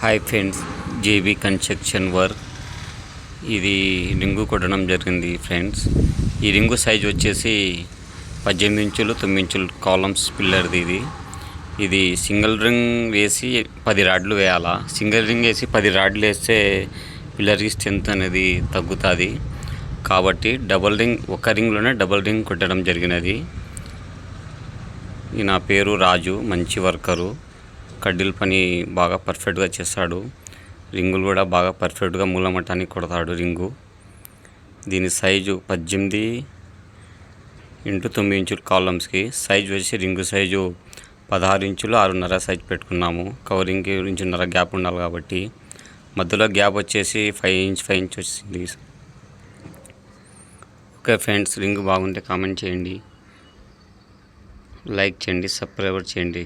Hi friends, JB construction work. ఇది ring కొట్టడం జరిగింది ఫ్రెండ్స్. ఈ రింగు సైజ్ వచ్చేసి 18 ఇంచులు 9 ఇంచులు కాలమ్స్ పిల్లర్ది. ఇది సింగిల్ రింగ్ వేసి 10 రాడ్లు వేయాలా. సింగిల్ రింగ్ వేసి 10 రాడ్లు వేస్తే పిల్లర్కి స్ట్రెంత్ అనేది తగ్గుతుంది. కాబట్టి డబల్ రింగ్, ఒక రింగ్లోనే డబల్ రింగ్ కొట్టడం జరిగినది. నా పేరు రాజు, మంచి వర్కరు. కడ్డీల పని బాగా పర్ఫెక్ట్గా చేస్తాడు. రింగులు కూడా బాగా పర్ఫెక్ట్గా మూలమట్టానికి కొడతాడు రింగు. దీని సైజు 18 x 9 ఇంచుల కాలమ్స్కి. సైజు వచ్చి రింగు సైజు 16 ఇంచులు 6.5 సైజు పెట్టుకున్నాము. కవరింగ్కి 1.5 ఇంచు గ్యాప్ ఉండాలి కాబట్టి. మధ్యలో గ్యాప్ వచ్చేసి 5 ఇంచ్ వచ్చింది. ఓకే ఫ్రెండ్స్, రింగు బాగుంటే కామెంట్ చేయండి, లైక్ చేయండి, సబ్స్క్రైబ్ చేయండి.